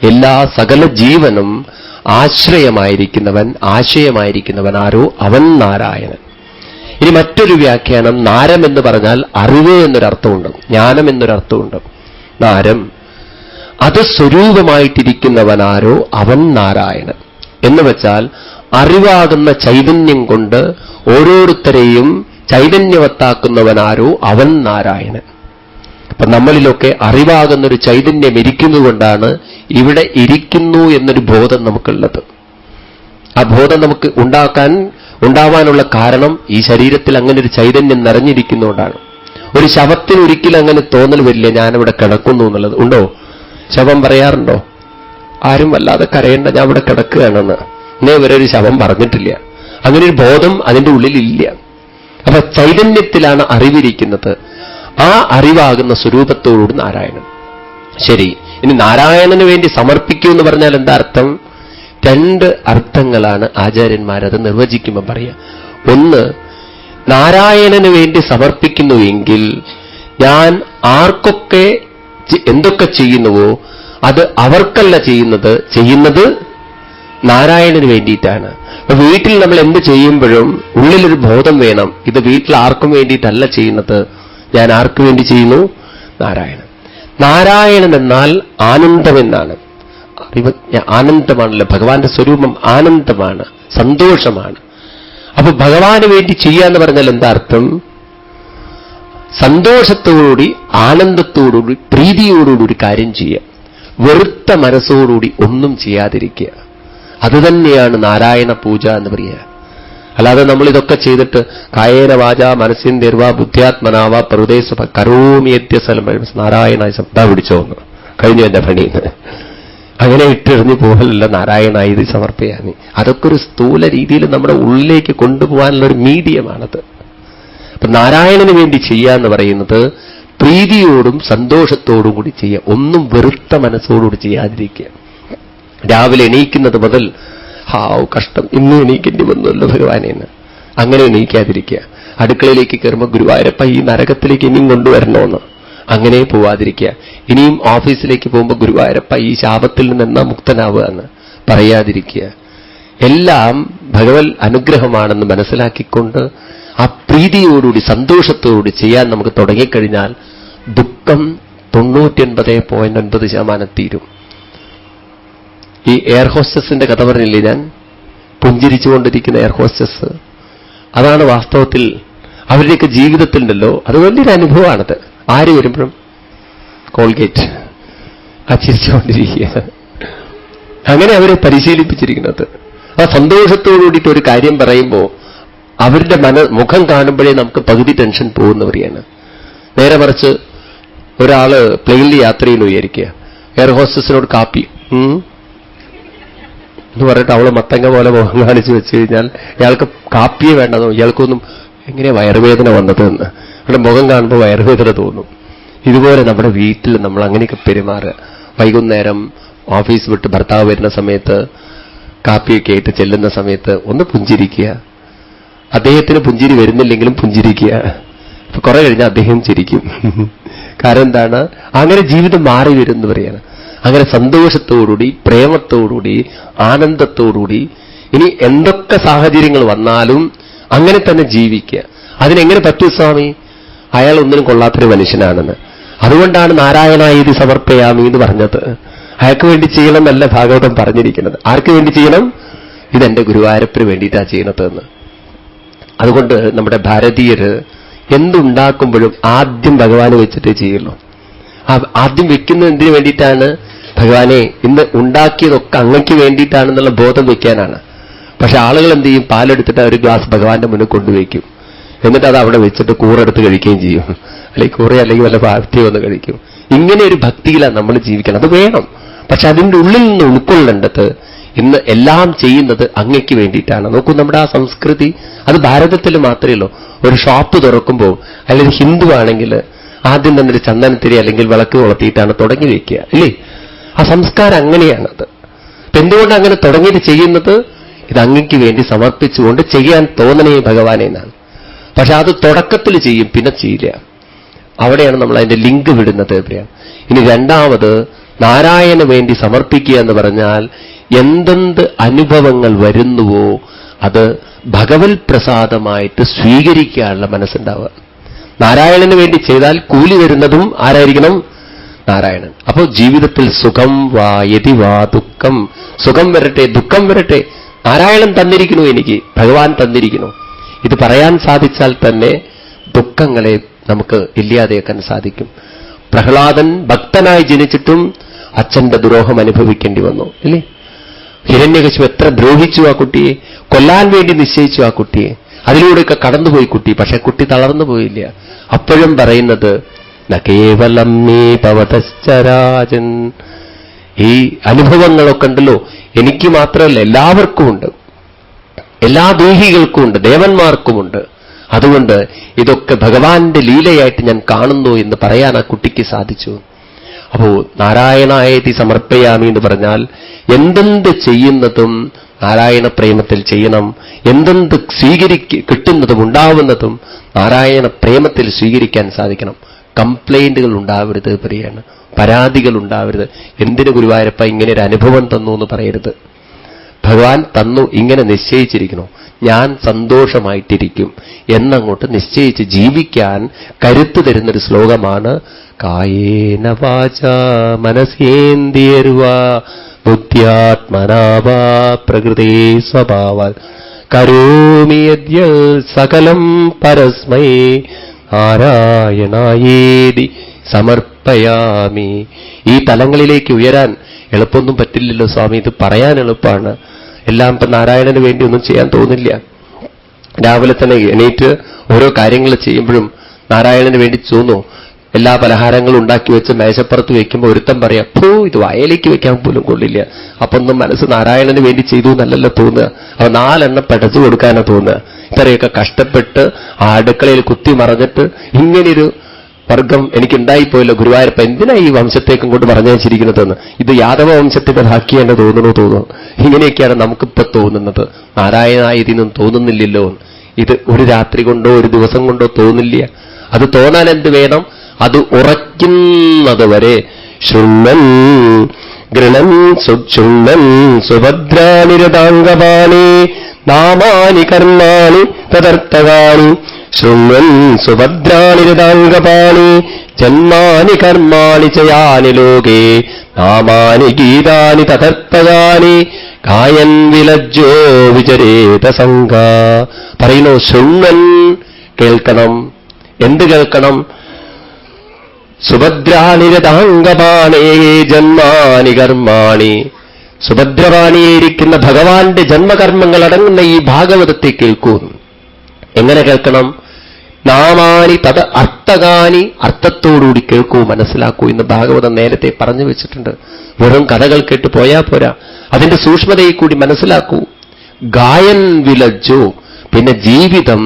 എല്ലാ സകല ജീവനും ആശ്രയമായിരിക്കുന്നവൻ, ആശയമായിരിക്കുന്നവൻ ആരോ അവൻ നാരായണൻ. ഇനി മറ്റൊരു വ്യാഖ്യാനം, നാരം എന്ന് പറഞ്ഞാൽ അറിവ് എന്നൊരർത്ഥമുണ്ട്, ജ്ഞാനം എന്നൊരർത്ഥമുണ്ട്. നാരം അത് സ്വരൂപമായിട്ടിരിക്കുന്നവനാരോ അവൻ നാരായണൻ എന്ന് വെച്ചാൽ അറിവാകുന്ന ചൈതന്യം കൊണ്ട് ഓരോരുത്തരെയും ചൈതന്യവത്താക്കുന്നവനാരോ അവൻ നാരായണൻ. അപ്പൊ നമ്മളിലൊക്കെ അറിവാകുന്നൊരു ചൈതന്യം ഇരിക്കുന്നതുകൊണ്ടാണ് ഇവിടെ ഇരിക്കുന്നു എന്നൊരു ബോധം നമുക്കുള്ളത്. ആ ബോധം നമുക്ക് ഉണ്ടാവാനുള്ള കാരണം ഈ ശരീരത്തിൽ അങ്ങനെ ഒരു ചൈതന്യം നിറഞ്ഞിരിക്കുന്നതുകൊണ്ടാണ്. ഒരു ശവത്തിന് ഒരിക്കലും അങ്ങനെ തോന്നൽ വരില്ല ഞാനിവിടെ കിടക്കുന്നു എന്നുള്ളത്. ഉണ്ടോ? ശവം പറയാറുണ്ടോ? ആരും വല്ലാതെ കരയേണ്ട, ഞാൻ ഇവിടെ കിടക്കുകയാണെന്ന് ഇന്നേ വരെ ഒരു ശവം പറഞ്ഞിട്ടില്ല. അങ്ങനെ ഒരു ബോധം അതിൻ്റെ ഉള്ളിലില്ല. അപ്പൊ ചൈതന്യത്തിലാണ് അറിവിരിക്കുന്നത്. ആ അറിവാകുന്ന സ്വരൂപത്തോടുകൂടി നാരായണൻ. ശരി, ഇനി നാരായണന് വേണ്ടി സമർപ്പിക്കൂ എന്ന് പറഞ്ഞാൽ എന്താ അർത്ഥം? 2 അർത്ഥങ്ങളാണ് ആചാര്യന്മാരത് നിർവചിക്കുമ്പോൾ പറയുക. ഒന്ന്, നാരായണന് വേണ്ടി സമർപ്പിക്കുന്നുവെങ്കിൽ ഞാൻ ആർക്കൊക്കെ എന്തൊക്കെ ചെയ്യുന്നുവോ അത് അവർക്കല്ല ചെയ്യുന്നത് നാരായണന് വേണ്ടിയിട്ടാണ്. അപ്പൊ വീട്ടിൽ നമ്മൾ എന്ത് ചെയ്യുമ്പോഴും ഉള്ളിലൊരു ബോധം വേണം, ഇത് വീട്ടിൽ ആർക്കും വേണ്ടിയിട്ടല്ല ചെയ്യുന്നത്, ഞാൻ ആർക്ക് വേണ്ടി ചെയ്യുന്നു? നാരായണൻ. നാരായണൻ എന്നാൽ ആനന്ദമെന്നാണ്. ആനന്ദമാണല്ലോ ഭഗവാന്റെ സ്വരൂപം, ആനന്ദമാണ്, സന്തോഷമാണ്. അപ്പൊ ഭഗവാന് വേണ്ടി ചെയ്യാന്ന് പറഞ്ഞാൽ എന്താ അർത്ഥം? സന്തോഷത്തോടുകൂടി, ആനന്ദത്തോടുകൂടി, പ്രീതിയോടുകൂടി കാര്യം ചെയ്യുക. വെറുത്ത മനസ്സോടുകൂടി ഒന്നും ചെയ്യാതിരിക്കുക. അതുതന്നെയാണ് നാരായണ പൂജ എന്ന് പറയുക. അല്ലാതെ നമ്മൾ ഇതൊക്കെ ചെയ്തിട്ട് കായേന വാച മനസ്സിന്തിർവ ബുദ്ധ്യാത്മനാവ പ്രദേശ കരോമിയത്യസ്ഥലം നാരായണ ശബ്ദ പിടിച്ചോന്ന് കഴിഞ്ഞു എന്റെ പണിന്ന് അങ്ങനെ ഇട്ടെറിഞ്ഞു പോകലല്ല നാരായണ ഇത് സമർപ്പയാനി. അതൊക്കെ ഒരു സ്ഥൂല രീതിയിൽ നമ്മുടെ ഉള്ളിലേക്ക് കൊണ്ടുപോകാനുള്ള ഒരു മീഡിയമാണത്. അപ്പൊ നാരായണന് വേണ്ടി ചെയ്യാന്ന് പറയുന്നത് പ്രീതിയോടും സന്തോഷത്തോടും കൂടി ചെയ്യുക. ഒന്നും വെറുത്ത മനസ്സോടുകൂടി ചെയ്യാതിരിക്കുക. രാവിലെ എണീക്കുന്നത് മുതൽ ഹാവ് കഷ്ടം, ഇന്നും എണീക്കേണ്ടി വന്നല്ലോ ഭഗവാനെന്ന് അങ്ങനെ എണീക്കാതിരിക്കുക. അടുക്കളയിലേക്ക് കയറുമ്പോൾ ഗുരുവായൂരപ്പ ഈ നരകത്തിലേക്ക് ഇനിയും കൊണ്ടുവരണമെന്ന് അങ്ങനെ പോവാതിരിക്കുക. ഇനിയും ഓഫീസിലേക്ക് പോകുമ്പോൾ ഗുരുവായൂരപ്പ ഈ ശാപത്തിൽ നിന്നെന്നാ മുക്തനാവുക എന്ന് പറയാതിരിക്കുക. എല്ലാം ഭഗവത് അനുഗ്രഹമാണെന്ന് മനസ്സിലാക്കിക്കൊണ്ട് ആ പ്രീതിയോടുകൂടി സന്തോഷത്തോടുകൂടി ചെയ്യാൻ നമുക്ക് തുടങ്ങിക്കഴിഞ്ഞാൽ ദുഃഖം 99.9% തീരും. ഈ എയർ ഹോസ്റ്റസിന്റെ കഥ പറഞ്ഞില്ലേ ഞാൻ, പുഞ്ചിരിച്ചുകൊണ്ടിരിക്കുന്ന എയർ ഹോസ്റ്റസ്, അതാണ് വാസ്തവത്തിൽ അവരുടെയൊക്കെ ജീവിതത്തിലുണ്ടല്ലോ, അത് വലിയൊരു അനുഭവമാണത്. ആര് വരുമ്പോഴും കോൾഗേറ്റ് ചിരിച്ചുകൊണ്ടിരിക്കുക, അങ്ങനെ അവരെ പരിശീലിപ്പിച്ചിരിക്കുന്നത്. ആ സന്തോഷത്തോടു കൂടിയിട്ട് ഒരു കാര്യം പറയുമ്പോൾ അവരുടെ മുഖം കാണുമ്പോഴേ നമുക്ക് പകുതി ടെൻഷൻ പോകുന്നവരെയാണ്. നേരെ മറിച്ച് ഒരാള് പ്ലെയിനിൽ യാത്ര ചെയ്യുന്നു വിചാരിക്കുക, എയർ ഹോസ്റ്റസിനോട് കാപ്പി എന്ന് പറഞ്ഞിട്ട് അവള് മത്തങ്ങ പോലെ മുഖം കാണിച്ചു വെച്ച് കഴിഞ്ഞാൽ ഇയാൾക്ക് കാപ്പിയെ വേണ്ടതോ, ഇയാൾക്കൊന്നും എങ്ങനെ വയറുവേദന വന്നതെന്ന് അവിടെ മുഖം കാണുമ്പോൾ വയറുവേദന തോന്നും. ഇതുപോലെ നമ്മുടെ വീട്ടിൽ നമ്മൾ അങ്ങനെയൊക്കെ പെരുമാറുക. വൈകുന്നേരം ഓഫീസ് വിട്ട് ഭർത്താവ് വരുന്ന സമയത്ത് കാപ്പിയൊക്കെ ആയിട്ട് ചെല്ലുന്ന സമയത്ത് ഒന്ന് പുഞ്ചിരിക്കുക. അദ്ദേഹത്തിന് പുഞ്ചിരി വരുന്നില്ലെങ്കിലും പുഞ്ചിരിക്കുക. അപ്പൊ കുറെ കഴിഞ്ഞാൽ അദ്ദേഹം ചിരിക്കും. കാരണം എന്താണ്? അങ്ങനെ ജീവിതം മാറി വരും എന്ന് പറയാണ്. അങ്ങനെ സന്തോഷത്തോടുകൂടി, പ്രേമത്തോടുകൂടി, ആനന്ദത്തോടുകൂടി ഇനി എന്തൊക്കെ സാഹചര്യങ്ങൾ വന്നാലും അങ്ങനെ തന്നെ ജീവിക്കുക. അതിനെങ്ങനെ പറ്റൂ സ്വാമി? അയാൾ ഒന്നിനും കൊള്ളാത്തൊരു മനുഷ്യനാണെന്ന്. അതുകൊണ്ടാണ് നാരായണായേതി സമർപ്പയാമി എന്ന് പറഞ്ഞത്. അയാൾക്ക് വേണ്ടി ചെയ്യണം എന്നല്ല ഭാഗവതം പറഞ്ഞിരിക്കുന്നത്. ആർക്ക് വേണ്ടി ചെയ്യണം? ഇതെന്റെ ഗുരുവായൂരപ്പന് വേണ്ടിയിട്ടാണ് ചെയ്യണതെന്ന്. അതുകൊണ്ട് നമ്മുടെ ഭാരതീയര് എന്തുണ്ടാക്കുമ്പോഴും ആദ്യം ഭഗവാന് വെച്ചിട്ടേ ചെയ്യുള്ളൂ. ആദ്യം വെക്കുന്നത് എന്തിനു വേണ്ടിയിട്ടാണ്? ഭഗവാനെ ഇന്ന് ഉണ്ടാക്കിയതൊക്കെ അങ്ങയ്ക്ക് വേണ്ടിയിട്ടാണെന്നുള്ള ബോധം വെക്കാനാണ്. പക്ഷെ ആളുകൾ എന്ത് ചെയ്യും? പാലെടുത്തിട്ട് ഒരു ഗ്ലാസ് ഭഗവാന്റെ മുന്നിൽ കൊണ്ടുവയ്ക്കും. എന്നിട്ട് അത് അവിടെ വെച്ചിട്ട് കൂറെടുത്ത് കഴിക്കുകയും ചെയ്യും. അല്ലെങ്കിൽ കൂറ അല്ലെങ്കിൽ വല്ല പാർട്ടി വന്ന് കഴിക്കും. ഇങ്ങനെ ഒരു ഭക്തിയിലാണ് നമ്മൾ ജീവിക്കണം. അത് വേണം. പക്ഷെ അതിൻ്റെ ഉള്ളിൽ നിന്ന് ഉൾക്കൊള്ളേണ്ടത് ഇന്ന് എല്ലാം ചെയ്യുന്നത് അങ്ങയ്ക്ക് വേണ്ടിയിട്ടാണ്. നോക്കൂ, നമ്മുടെ ആ സംസ്കൃതി അത് ഭാരതത്തിൽ മാത്രമേ ഉള്ളൂ. ഒരു ഷോപ്പ് തുറക്കുമ്പോൾ അല്ലെങ്കിൽ ഹിന്ദു ആണെങ്കിൽ ആദ്യം തന്നെ ഒരു ചന്ദനത്തിരി അല്ലെങ്കിൽ വിളക്ക് കൊളുത്തിയിട്ടാണ് തുടങ്ങി വയ്ക്കുക, ഇല്ലേ? ആ സംസ്കാരം അങ്ങനെയാണത്. അപ്പൊ എന്തുകൊണ്ട് അങ്ങനെ തുടങ്ങിയിട്ട് ചെയ്യുന്നത്? ഇത് അങ്ങയ്ക്ക് വേണ്ടി സമർപ്പിച്ചുകൊണ്ട് ചെയ്യാൻ തോന്നണേ ഭഗവാനെ എന്നാണ്. പക്ഷെ അത് തുടക്കത്തിൽ ചെയ്യും, പിന്നെ ചെയ്യില്ല. അവിടെയാണ് നമ്മൾ അതിന്റെ ലിങ്ക് വിടുന്നത് എവിടെയാണ്. ഇനി രണ്ടാമത് നാരായണന് വേണ്ടി സമർപ്പിക്കുക എന്ന് പറഞ്ഞാൽ എന്തെന്ത് അനുഭവങ്ങൾ വരുന്നുവോ അത് ഭഗവത് പ്രസാദമായിട്ട് സ്വീകരിക്കാനുള്ള മനസ്സുണ്ടാവുക. നാരായണന് വേണ്ടി ചെയ്താൽ കൂലി വരുന്നതും ആരായിരിക്കണം? നാരായണൻ. അപ്പോൾ ജീവിതത്തിൽ സുഖം വാ യതി വാ ദുഃഖം, സുഖം വരട്ടെ ദുഃഖം വരട്ടെ, നാരായണൻ തന്നിരിക്കുന്നു, എനിക്ക് ഭഗവാൻ തന്നിരിക്കുന്നു. ഇത് പറയാൻ സാധിച്ചാൽ തന്നെ ദുഃഖങ്ങളെ നമുക്ക് ഇല്ലാതെയാക്കാൻ സാധിക്കും. പ്രഹ്ലാദൻ ഭക്തനായി ജനിച്ചിട്ടും അച്ഛന്റെ ദ്രോഹം അനുഭവിക്കേണ്ടി വന്നു, ഇല്ലേ? ഹിരണ്യകശിപു എത്ര ദ്രോഹിച്ചു ആ കുട്ടിയെ, കൊല്ലാൻ വേണ്ടി നിശ്ചയിച്ചു ആ കുട്ടിയെ. അതിലൂടെയൊക്കെ കടന്നുപോയി കുട്ടി. പക്ഷെ കുട്ടി തളർന്നു പോയില്ല. അപ്പോഴും പറയുന്നത് ന കേവലം മേ ഭവതശ്ചരാജൻ. ഈ അനുഭവങ്ങളൊക്കെ ഉണ്ടല്ലോ, എനിക്ക് മാത്രമല്ല എല്ലാവർക്കും ഉണ്ട്, എല്ലാ ദേഹികൾക്കും ഉണ്ട്, ദേവന്മാർക്കുമുണ്ട്. അതുകൊണ്ട് ഇതൊക്കെ ഭഗവാന്റെ ലീലയായിട്ട് ഞാൻ കാണുന്നു എന്ന് പറയാൻ ആ കുട്ടിക്ക് സാധിച്ചു. അപ്പോ നാരായണായേതി സമർപ്പയാമി എന്ന് പറഞ്ഞാൽ എന്തെന്ത് ചെയ്യുന്നതും നാരായണ പ്രേമത്തിൽ ചെയ്യണം. എന്തെന്ത് കിട്ടുന്നതും ഉണ്ടാവുന്നതും നാരായണ പ്രേമത്തിൽ സ്വീകരിക്കാൻ സാധിക്കണം. കംപ്ലൈന്റുകൾ ഉണ്ടാവരുത് പറയാണ്, പരാതികൾ ഉണ്ടാവരുത്. എന്തിന് ഗുരുവായൂരപ്പ ഇങ്ങനെ ഒരു അനുഭവം തന്നു എന്ന് പറയരുത്. ഭഗവാൻ തന്നു, ഇങ്ങനെ നിശ്ചയിച്ചിരിക്കുന്നു, ഞാൻ സന്തോഷമായിട്ടിരിക്കും എന്നങ്ങോട്ട് നിശ്ചയിച്ച് ജീവിക്കാൻ കരുത്തു തരുന്നൊരു ശ്ലോകമാണ് കായേന വാച മനസേന്ദ്രിയർവാ ബുദ്ധ്യാത്മനാ വാ പ്രകൃതേ സ്വഭാവാൽ കരോമി യദ്യ സകലം പരസ്മൈ നാരായണായേതി സമർപ്പയാമി. ഈ തലങ്ങളിലേക്ക് ഉയരാൻ എളുപ്പമൊന്നും പറ്റില്ലല്ലോ സ്വാമി. ഇത് പറയാൻ എളുപ്പമാണ്. എല്ലാം ഇപ്പം നാരായണന് വേണ്ടി ഒന്നും ചെയ്യാൻ തോന്നില്ല. രാവിലെ തന്നെ എണീറ്റ് ഓരോ കാര്യങ്ങൾ ചെയ്യുമ്പോഴും നാരായണന് വേണ്ടി തോന്നുന്നു. എല്ലാ പലഹാരങ്ങളും ഉണ്ടാക്കി വെച്ച് മേശപ്പുറത്ത് വയ്ക്കുമ്പോൾ ഒരുത്തം പറയാം, ഇത് വയലേക്ക് വെക്കാൻ പോലും കൊള്ളില്ല. അപ്പൊ ഒന്നും മനസ്സ് നാരായണന് വേണ്ടി ചെയ്തു എന്നല്ലല്ലോ തോന്നുക. അപ്പൊ 4 എണ്ണം പെടച്ചു കൊടുക്കാനാ തോന്നുക. ഇത്രയൊക്കെ കഷ്ടപ്പെട്ട് ആ അടുക്കളയിൽ കുത്തി മറഞ്ഞിട്ട് ഇങ്ങനെയൊരു വർഗം എനിക്കുണ്ടായിപ്പോയല്ലോ ഗുരുവായൂരപ്പ, എന്തിനാ ഈ വംശത്തേക്കും കൊണ്ട് പറഞ്ഞയച്ചിരിക്കുന്നതെന്ന്. ഇത് യാദവ വംശത്തിന്റെ ബാക്കിയെന്നെ തോന്നുന്നു. ഇങ്ങനെയൊക്കെയാണ് നമുക്കിപ്പോ തോന്നുന്നത്. നാരായണായതിനും തോന്നുന്നില്ലല്ലോ. ഇത് ഒരു രാത്രി കൊണ്ടോ ഒരു ദിവസം കൊണ്ടോ തോന്നില്ല. അത് തോന്നാൻ എന്ത് വേണം? അത് ഉറയ്ക്കുന്നത് വരെ ശൃണ്ണൻ ഗൃണൻ സുക്ഷുണ്ണൻ സുഭദ്രാനിരതാംഗപാണി നാമാനി കർമാണി തദർത്ഥകാണി ശൃണ്വൻ സുഭദ്രാനിരതാംഗപാണി ജന്മാനി കർമാണി ചയാനി ലോകേ നാമാനി ഗീതാനി തദർത്ഥകാനി കായൻ വിലജ്ജോ വിചരേത സംഘ. പറയുന്നു, ശൃണ്വൻ കേൾക്കണം. എന്ത് കേൾക്കണം? സുഭദ്രാനിരതാംഗപാണേ ജന്മാനി കർമാണി. സുഭദ്രപാണിയിരിക്കുന്ന ഭഗവാന്റെ ജന്മകർമ്മങ്ങൾ അടങ്ങുന്ന ഈ ഭാഗവതത്തെ കേൾക്കൂ. എങ്ങനെ കേൾക്കണം? നാമാനി തത് അർത്ഥകാനി, അർത്ഥത്തോടുകൂടി കേൾക്കൂ, മനസ്സിലാക്കൂ എന്ന് ഭാഗവതം നേരത്തെ പറഞ്ഞു വെച്ചിട്ടുണ്ട്. വെറും കഥകൾ കേട്ട് പോയാൽ പോരാ, അതിന്റെ സൂക്ഷ്മതയെ കൂടി മനസ്സിലാക്കൂ. ഗായൻ വിലജ്ജോ, പിന്നെ ജീവിതം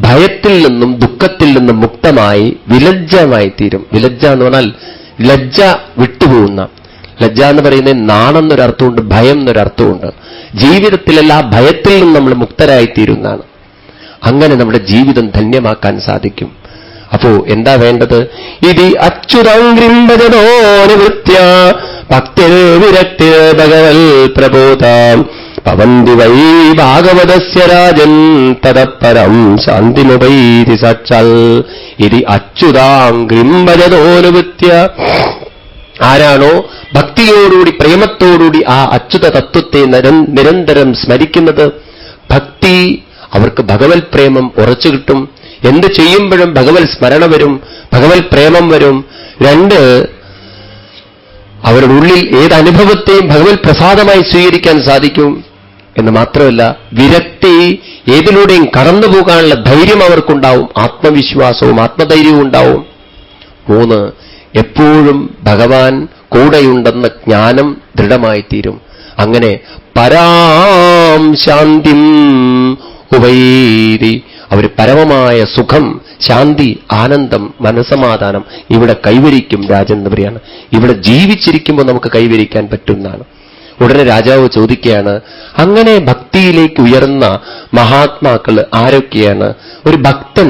ഭയത്തിൽ നിന്നും ദുഃഖത്തിൽ നിന്നും മുക്തമായി വിലജ്ജമായി തീരും. വിലജ്ജ എന്ന് പറഞ്ഞാൽ ലജ്ജ വിട്ടുപോകുന്ന. ലജ്ജ എന്ന് പറയുന്നത് നാണെന്നൊരർത്ഥമുണ്ട്, ഭയം എന്നൊരർത്ഥമുണ്ട്. ജീവിതത്തിലെല്ലാ ഭയത്തിൽ നിന്നും നമ്മൾ മുക്തരായിത്തീരുന്നതാണ്. അങ്ങനെ നമ്മുടെ ജീവിതം ധന്യമാക്കാൻ സാധിക്കും. അപ്പോ എന്താ വേണ്ടത്? ഇതി അച്യുതാംഗ്രിം ഭജതോ നിവൃത്യ ഭക്തിർ വിരക്തി ഭഗവൽ പ്രബോധാം പവന്തി വൈ ഭാഗവതസ്യ രാജൻ തദപരം ശാന്തിമുപൈതി സാക്ഷാൽ. ഇതി അച്യുതാംഗ്രിം ഭജതോ നിവൃത്യ. ആരാണോ ഭക്തിയോടുകൂടി പ്രേമത്തോടുകൂടി ആ അച്യുത തത്വത്തെ നിരന്തരം സ്മരിക്കുന്നത്, ഭക്തി അവർക്ക് ഭഗവത് പ്രേമം ഉറച്ചു കിട്ടും. എന്ത് ചെയ്യുമ്പോഴും ഭഗവത് സ്മരണ വരും, ഭഗവത് പ്രേമം വരും. രണ്ട്, അവരുടെ ഉള്ളിൽ ഏത് അനുഭവത്തെയും ഭഗവത് പ്രസാദമായി സ്വീകരിക്കാൻ സാധിക്കും എന്ന് മാത്രമല്ല, വിരക്തി ഏതിലൂടെയും കടന്നു പോകാനുള്ള ധൈര്യം അവർക്കുണ്ടാവും, ആത്മവിശ്വാസവും ആത്മധൈര്യവും ഉണ്ടാവും. മൂന്ന്, എപ്പോഴും ഭഗവാൻ കൂടെയുണ്ടെന്ന ജ്ഞാനം ദൃഢമായിത്തീരും. അങ്ങനെ പരാം ശാന്തിം ഉപൈതി, അവർ പരമമായ സുഖം, ശാന്തി, ആനന്ദം, മനസ്സമാധാനം ഇവിടെ കൈവരിക്കും. രാജൻ എന്ന് പറയാണ്, ഇവിടെ ജീവിച്ചിരിക്കുമ്പോൾ നമുക്ക് കൈവരിക്കാൻ പറ്റുന്നതാണ്. ഉടനെ രാജാവ് ചോദിക്കുകയാണ്, അങ്ങനെ ഭക്തിയിലേക്ക് ഉയർന്ന മഹാത്മാക്കൾ ആരൊക്കെയാണ്? ഒരു ഭക്തൻ